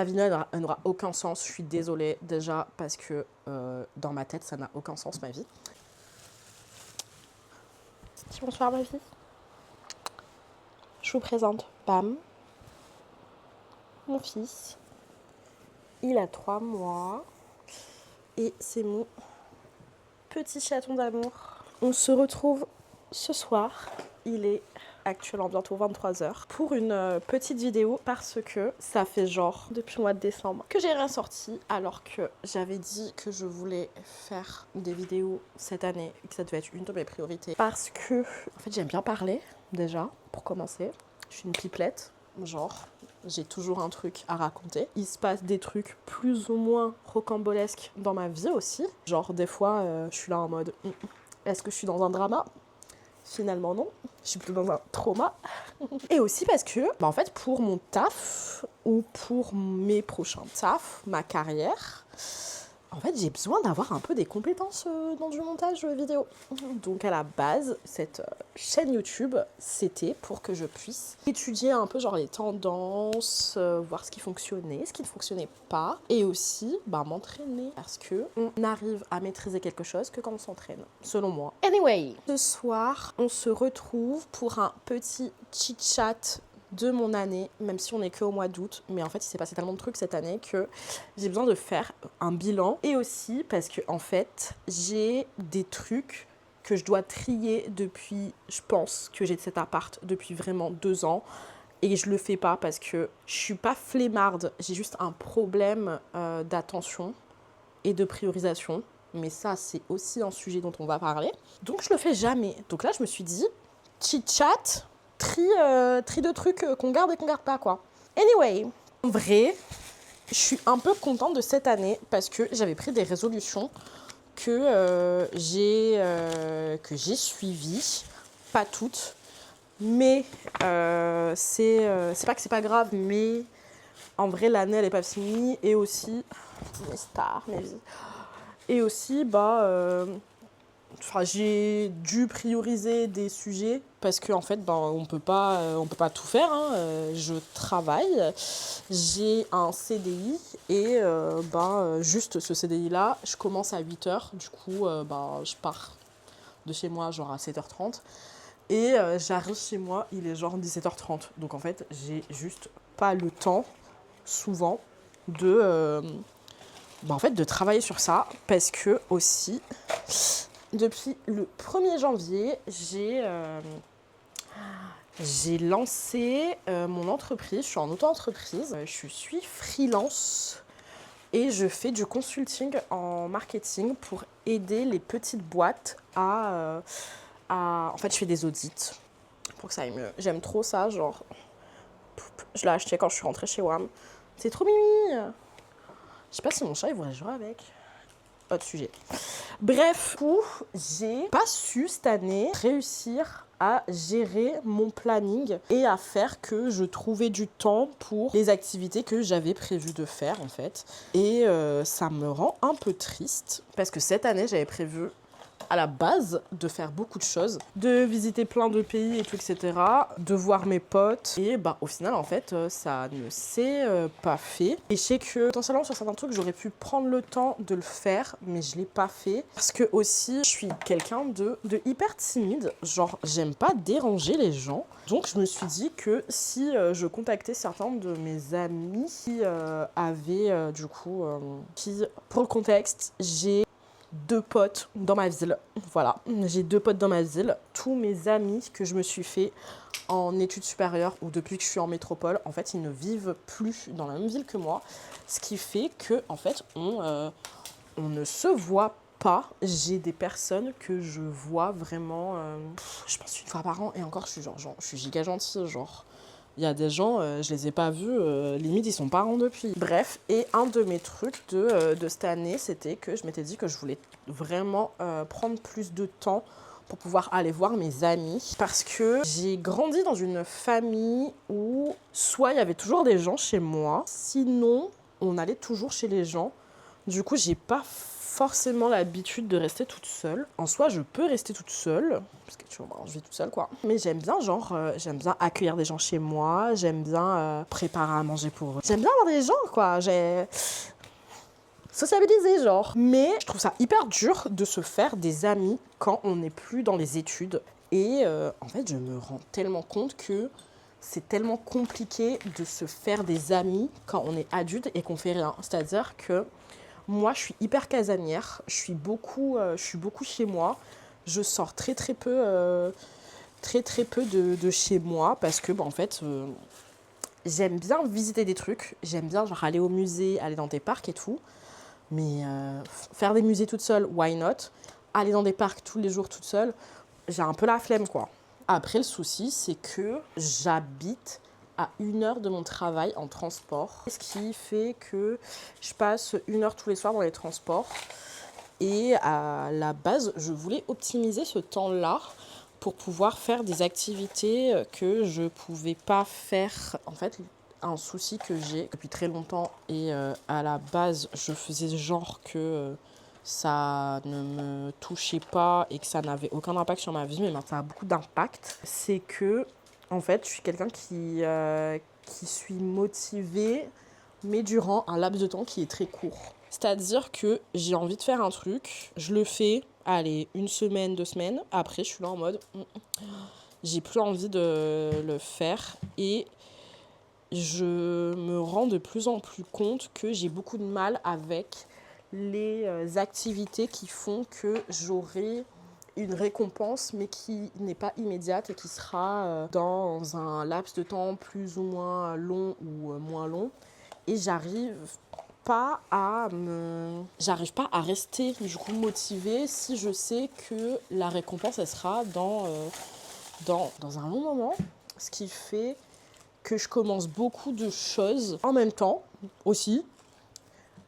Ma vidéo, elle n'aura aucun sens. Je suis désolée déjà parce que dans ma tête, ça n'a aucun sens, ma vie. Dis bonsoir, ma vie. Je vous présente Pam, mon fils. Il a 3 mois et c'est mon petit chaton d'amour. On se retrouve ce soir. Il est actuellement bientôt 23h pour une petite vidéo parce que ça fait genre depuis le mois de décembre que j'ai rien sorti alors que j'avais dit que je voulais faire des vidéos cette année et que ça devait être une de mes priorités parce que en fait j'aime bien parler déjà pour commencer. Je suis une pipelette, genre j'ai toujours un truc à raconter. Il se passe des trucs plus ou moins rocambolesques dans ma vie aussi. Genre des fois je suis là en mode est-ce que je suis dans un drama ? Finalement non, je suis plutôt dans un trauma. Et aussi parce que, en fait, pour mon taf ou pour mes prochains tafs, ma carrière, en fait, j'ai besoin d'avoir un peu des compétences dans du montage vidéo. Donc à la base, cette chaîne YouTube, c'était pour que je puisse étudier un peu genre les tendances, voir ce qui fonctionnait, ce qui ne fonctionnait pas, et aussi m'entraîner parce que on n'arrive à maîtriser quelque chose que quand on s'entraîne, selon moi. Anyway, ce soir, on se retrouve pour un petit chit-chat de mon année, même si on n'est qu'au mois d'août, mais en fait il s'est passé tellement de trucs cette année que j'ai besoin de faire un bilan, et aussi parce que en fait j'ai des trucs que je dois trier depuis, je pense que j'ai cet appart depuis vraiment 2 ans, et je le fais pas parce que je suis pas flemmarde, j'ai juste un problème d'attention et de priorisation, mais ça c'est aussi un sujet dont on va parler, donc je le fais jamais. Donc là je me suis dit, chit-chat, tri de trucs qu'on garde et qu'on garde pas, quoi. Anyway, en vrai, je suis un peu contente de cette année parce que j'avais pris des résolutions que j'ai suivies, pas toutes, mais c'est pas que c'est pas grave, mais en vrai l'année elle est pas finie, et aussi mes stars, mes vies, et aussi j'ai dû prioriser des sujets parce qu'en fait, on peut pas tout faire. Hein. Je travaille, j'ai un CDI et juste ce CDI-là, je commence à 8h. Du coup, je pars de chez moi genre à 7h30 et j'arrive chez moi, il est genre 17h30. Donc en fait, j'ai juste pas le temps, souvent, de travailler sur ça parce que aussi... Depuis le 1er janvier, j'ai lancé mon entreprise. Je suis en auto-entreprise. Je suis freelance et je fais du consulting en marketing pour aider les petites boîtes à... En fait, je fais des audits pour que ça aille mieux. J'aime trop ça, genre... Je l'ai acheté quand je suis rentrée chez WAM. C'est trop mimi. Je sais pas si mon chat il voudrait jouer avec. Autre sujet. Bref, j'ai pas su cette année réussir à gérer mon planning et à faire que je trouvais du temps pour les activités que j'avais prévu de faire en fait. Et ça me rend un peu triste parce que cette année j'avais prévu à la base de faire beaucoup de choses, de visiter plein de pays et tout, etc., de voir mes potes, et au final en fait ça ne s'est pas fait, et je sais que potentiellement sur certains trucs j'aurais pu prendre le temps de le faire, mais je l'ai pas fait parce que aussi je suis quelqu'un de hyper timide, genre j'aime pas déranger les gens, donc je me suis dit que si je contactais certains de mes amis qui avaient qui, pour le contexte, j'ai 2 potes dans ma ville. Voilà, j'ai 2 potes dans ma ville. Tous mes amis que je me suis fait en études supérieures ou depuis que je suis en métropole, en fait, ils ne vivent plus dans la même ville que moi. Ce qui fait que, en fait, on ne se voit pas. J'ai des personnes que je vois vraiment, je pense 1 fois par an. Et encore, je suis giga gentille, genre... Il y a des gens, je les ai pas vus, limite ils sont parents depuis. Bref, et un de mes trucs de cette année, c'était que je m'étais dit que je voulais vraiment prendre plus de temps pour pouvoir aller voir mes amis. Parce que j'ai grandi dans une famille où soit il y avait toujours des gens chez moi, sinon on allait toujours chez les gens. Du coup, j'ai pas forcément l'habitude de rester toute seule. En soi, je peux rester toute seule, parce que tu vois, je vis toute seule, quoi. Mais j'aime bien, j'aime bien accueillir des gens chez moi, j'aime bien préparer à manger pour eux. J'aime bien avoir des gens, quoi. J'ai sociabiliser, genre. Mais je trouve ça hyper dur de se faire des amis quand on n'est plus dans les études. Et en fait, je me rends tellement compte que c'est tellement compliqué de se faire des amis quand on est adulte et qu'on fait rien. C'est-à-dire que moi, je suis hyper casanière, je suis beaucoup chez moi. Je sors très peu, très peu de chez moi parce que, en fait, j'aime bien visiter des trucs. J'aime bien genre aller au musée, aller dans des parcs et tout. Mais faire des musées toute seule, why not? Aller dans des parcs tous les jours toute seule, j'ai un peu la flemme, quoi. Après, le souci, c'est que j'habite à 1 heure de mon travail en transport. Ce qui fait que je passe 1 heure tous les soirs dans les transports. Et à la base, je voulais optimiser ce temps-là pour pouvoir faire des activités que je pouvais pas faire. En fait, un souci que j'ai depuis très longtemps et à la base, je faisais genre que ça ne me touchait pas et que ça n'avait aucun impact sur ma vie, mais maintenant ça a beaucoup d'impact. C'est que, en fait, je suis quelqu'un qui suis motivée, mais durant un laps de temps qui est très court. C'est-à-dire que j'ai envie de faire un truc, je le fais, allez, 1 semaine, 2 semaines, après je suis là en mode, j'ai plus envie de le faire et je me rends de plus en plus compte que j'ai beaucoup de mal avec les activités qui font que j'aurai une récompense mais qui n'est pas immédiate et qui sera dans un laps de temps plus ou moins long ou moins long. Et j'arrive pas à rester du coup motivée si je sais que la récompense elle sera dans un long moment, ce qui fait que je commence beaucoup de choses en même temps aussi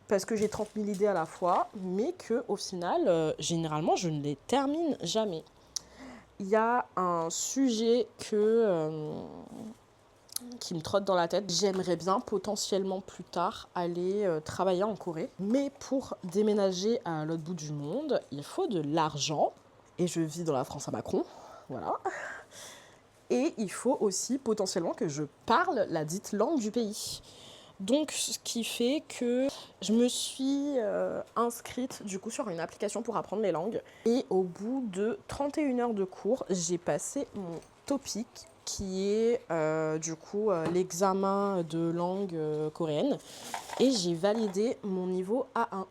parce que j'ai 30 000 idées à la fois, mais que au final généralement je ne les termine jamais. Il y a un sujet qui me trotte dans la tête. J'aimerais bien potentiellement plus tard aller travailler en Corée. Mais pour déménager à l'autre bout du monde, il faut de l'argent. Et je vis dans la France à Macron. Voilà. Et il faut aussi potentiellement que je parle la dite langue du pays. Donc, ce qui fait que je me suis inscrite du coup sur une application pour apprendre les langues. Et au bout de 31 heures de cours, j'ai passé mon TOPIK, qui est du coup l'examen de langue coréenne. Et j'ai validé mon niveau A1.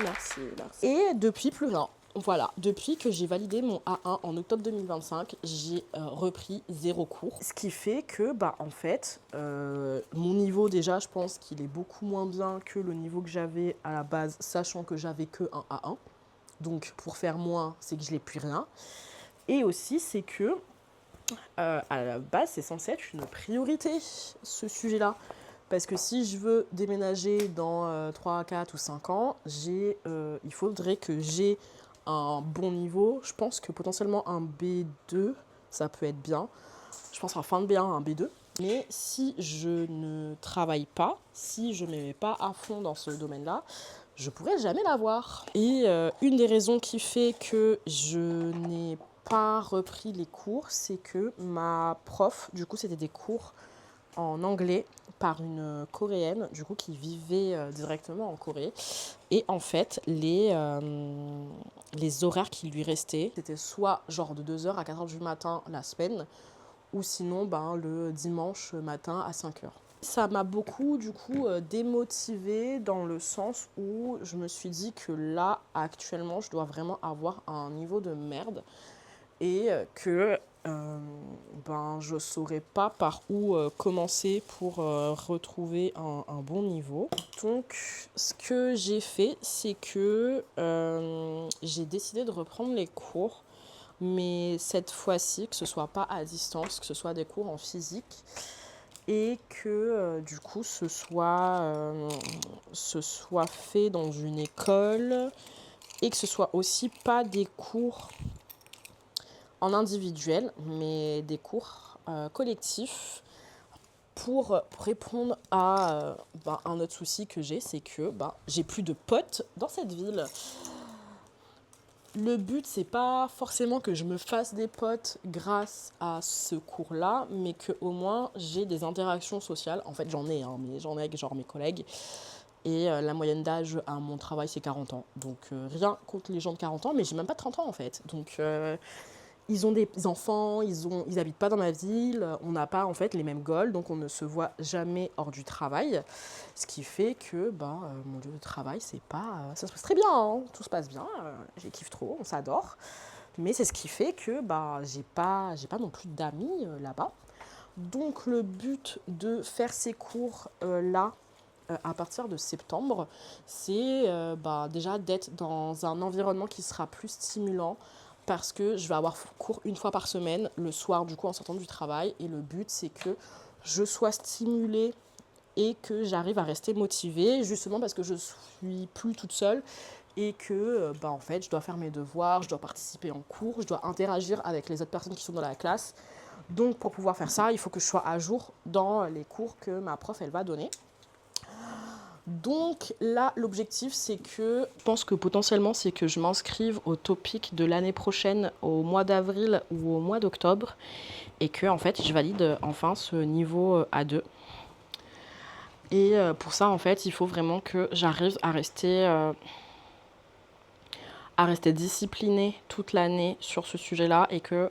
Merci. Et depuis, plus rien. Voilà, depuis que j'ai validé mon A1 en octobre 2025, j'ai repris 0 cours. Ce qui fait que, en fait, mon niveau déjà, je pense qu'il est beaucoup moins bien que le niveau que j'avais à la base, sachant que j'avais que un A1. Donc, pour faire moins, c'est que je n'ai plus rien. Et aussi, c'est que, à la base, c'est censé être une priorité, ce sujet-là. Parce que si je veux déménager dans 3, 4 ou 5 ans, il faudrait que j'ai un bon niveau. Je pense que potentiellement un B2, ça peut être bien. Je pense en fin de B1, un B2. Mais si je ne travaille pas, si je ne me mets pas à fond dans ce domaine-là, je pourrais jamais l'avoir. Et une des raisons qui fait que je n'ai pas repris les cours, c'est que ma prof, du coup, c'était des cours en anglais par une coréenne du coup qui vivait directement en Corée, et en fait les horaires qui lui restaient c'était soit genre de 2 heures à 4 heures du matin la semaine, ou sinon le dimanche matin à 5 heures. Ça m'a beaucoup du coup démotivée dans le sens où je me suis dit que là actuellement je dois vraiment avoir un niveau de merde et que je ne saurais pas par où commencer pour retrouver un bon niveau. Donc, ce que j'ai fait, c'est que j'ai décidé de reprendre les cours, mais cette fois-ci, que ce soit pas à distance, que ce soit des cours en physique, et que du coup, ce soit fait dans une école, et que ce soit aussi pas des cours en individuel, mais des cours collectifs pour répondre à un autre souci que j'ai, c'est que j'ai plus de potes dans cette ville. Le but, c'est pas forcément que je me fasse des potes grâce à ce cours-là, mais qu'au moins j'ai des interactions sociales. En fait, j'en ai, hein, mais j'en ai avec genre mes collègues. Et la moyenne d'âge à mon travail, c'est 40 ans. Donc rien contre les gens de 40 ans, mais j'ai même pas 30 ans en fait. Donc ils ont des enfants, ils habitent pas dans ma ville, on n'a pas en fait les mêmes goals, donc on ne se voit jamais hors du travail. Ce qui fait que mon lieu de travail, c'est pas, ça se passe très bien, hein, tout se passe bien, j'y kiffe trop, on s'adore. Mais c'est ce qui fait que j'ai pas non plus d'amis là-bas. Donc le but de faire ces cours là à partir de septembre, c'est déjà d'être dans un environnement qui sera plus stimulant parce que je vais avoir cours une fois par semaine, le soir du coup en sortant du travail. Et le but, c'est que je sois stimulée et que j'arrive à rester motivée, justement parce que je suis plus toute seule et que en fait, je dois faire mes devoirs, je dois participer en cours, je dois interagir avec les autres personnes qui sont dans la classe. Donc pour pouvoir faire ça, il faut que je sois à jour dans les cours que ma prof elle va donner. Donc là, l'objectif, c'est que, je pense que potentiellement, c'est que je m'inscrive au topic de l'année prochaine, au mois d'avril ou au mois d'octobre, et que, en fait, je valide enfin ce niveau A2. Et pour ça, en fait, il faut vraiment que j'arrive à rester disciplinée toute l'année sur ce sujet-là, et que,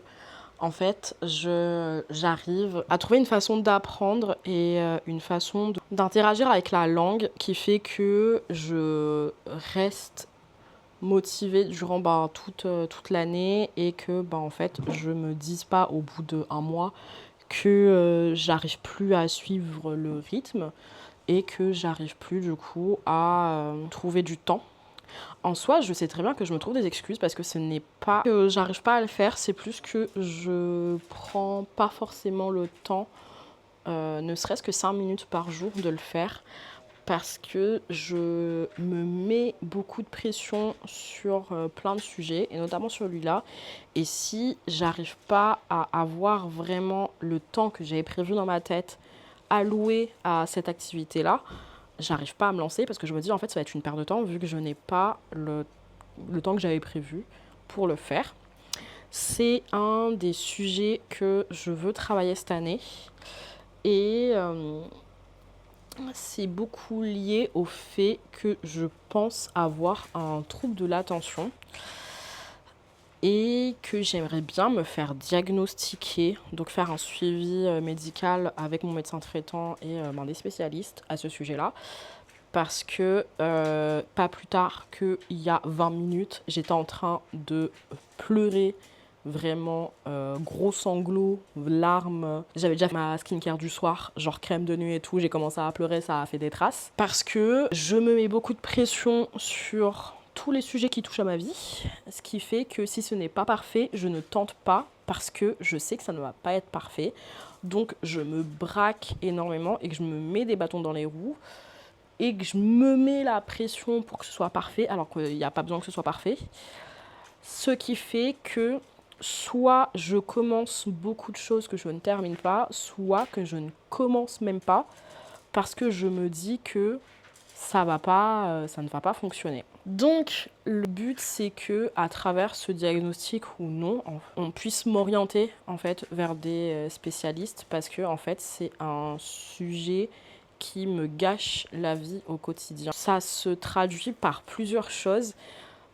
en fait, j'arrive à trouver une façon d'apprendre et une façon d'interagir avec la langue qui fait que je reste motivée durant toute l'année et que en fait, je me dise pas au bout d'un mois que j'arrive plus à suivre le rythme et que j'arrive plus du coup à trouver du temps. En soi, je sais très bien que je me trouve des excuses parce que ce n'est pas que j'arrive pas à le faire, c'est plus que je prends pas forcément le temps, ne serait-ce que 5 minutes par jour de le faire, parce que je me mets beaucoup de pression sur plein de sujets, et notamment sur celui-là. Et si j'arrive pas à avoir vraiment le temps que j'avais prévu dans ma tête alloué à cette activité-là, j'arrive pas à me lancer parce que je me dis en fait ça va être une perte de temps vu que je n'ai pas le temps que j'avais prévu pour le faire. C'est un des sujets que je veux travailler cette année et c'est beaucoup lié au fait que je pense avoir un trouble de l'attention et que j'aimerais bien me faire diagnostiquer, donc faire un suivi médical avec mon médecin traitant et des spécialistes à ce sujet-là. Parce que pas plus tard qu'il y a 20 minutes, j'étais en train de pleurer, vraiment gros sanglots, larmes. J'avais déjà fait ma skincare du soir, genre crème de nuit et tout, j'ai commencé à pleurer, ça a fait des traces. Parce que je me mets beaucoup de pression sur tous les sujets qui touchent à ma vie, ce qui fait que si ce n'est pas parfait, je ne tente pas parce que je sais que ça ne va pas être parfait. Donc je me braque énormément et que je me mets des bâtons dans les roues et que je me mets la pression pour que ce soit parfait, alors qu'il n'y a pas besoin que ce soit parfait. Ce qui fait que soit je commence beaucoup de choses que je ne termine pas, soit que je ne commence même pas, parce que je me dis que ça ne va pas fonctionner. Donc, le but, c'est que à travers ce diagnostic ou non, on puisse m'orienter en fait vers des spécialistes, parce que en fait, c'est un sujet qui me gâche la vie au quotidien. Ça se traduit par plusieurs choses,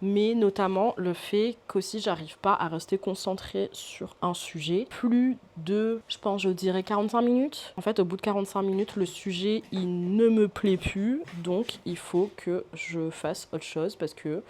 mais notamment le fait qu'aussi j'arrive pas à rester concentrée sur un sujet plus de, je dirais 45 minutes. En fait, au bout de 45 minutes, le sujet, il ne me plaît plus, donc il faut que je fasse autre chose parce que,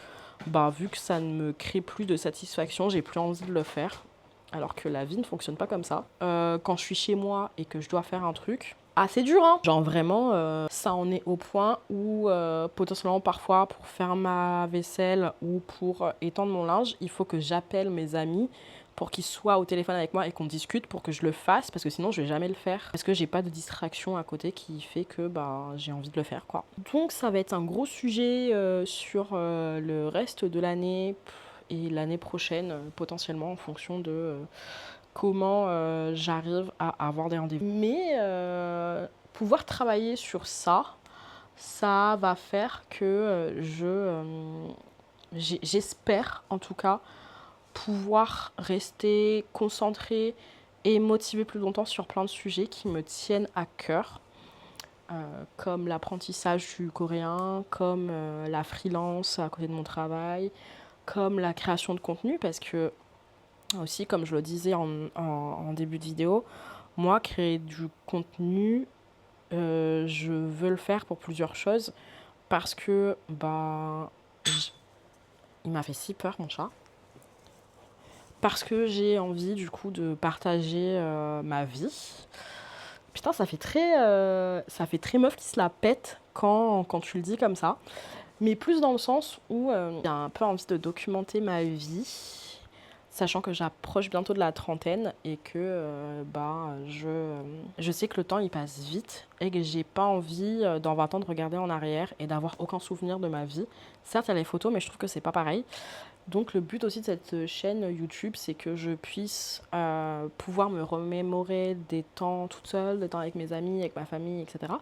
vu que ça ne me crée plus de satisfaction, j'ai plus envie de le faire. Alors que la vie ne fonctionne pas comme ça. Quand je suis chez moi et que je dois faire un truc, c'est dur, hein. Genre vraiment, ça en est au point où potentiellement parfois pour faire ma vaisselle ou pour étendre mon linge, il faut que j'appelle mes amis pour qu'ils soient au téléphone avec moi et qu'on discute pour que je le fasse, parce que sinon je vais jamais le faire. Parce que j'ai pas de distraction à côté qui fait que j'ai envie de le faire, quoi. Donc ça va être un gros sujet sur le reste de l'année et l'année prochaine, potentiellement en fonction de comment j'arrive à avoir des rendez-vous. Mais pouvoir travailler sur ça, ça va faire que j'espère en tout cas pouvoir rester concentrée et motivée plus longtemps sur plein de sujets qui me tiennent à cœur, comme l'apprentissage du coréen, comme la freelance à côté de mon travail, comme la création de contenu, parce que aussi, comme je le disais en début de vidéo, moi, créer du contenu, je veux le faire pour plusieurs choses, parce que il m'a fait si peur, mon chat. Parce que j'ai envie du coup de partager ma vie. Putain, ça fait très meuf qui se la pète quand tu le dis comme ça. Mais plus dans le sens où j'ai un peu envie de documenter ma vie, sachant que j'approche bientôt de la trentaine et que je sais que le temps il passe vite et que j'ai pas envie dans 20 ans de regarder en arrière et d'avoir aucun souvenir de ma vie. Certes, il y a les photos, mais je trouve que c'est pas pareil. Donc le but aussi de cette chaîne YouTube, c'est que je puisse pouvoir me remémorer des temps toute seule, des temps avec mes amis, avec ma famille, etc.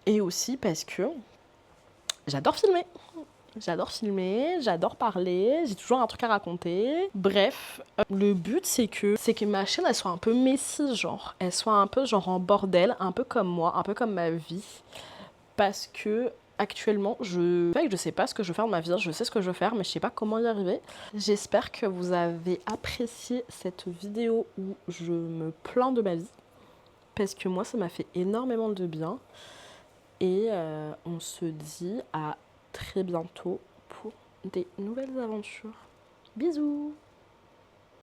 Et aussi parce que j'adore filmer. J'adore parler, j'ai toujours un truc à raconter. Bref, le but c'est que ma chaîne elle soit un peu messy, genre. Elle soit un peu genre en bordel, un peu comme moi, un peu comme ma vie. Parce que actuellement, je sais pas ce que je veux faire de ma vie, je sais ce que je veux faire, mais je sais pas comment y arriver. J'espère que vous avez apprécié cette vidéo où je me plains de ma vie, parce que moi, ça m'a fait énormément de bien. Et on se dit à très bientôt pour des nouvelles aventures. Bisous!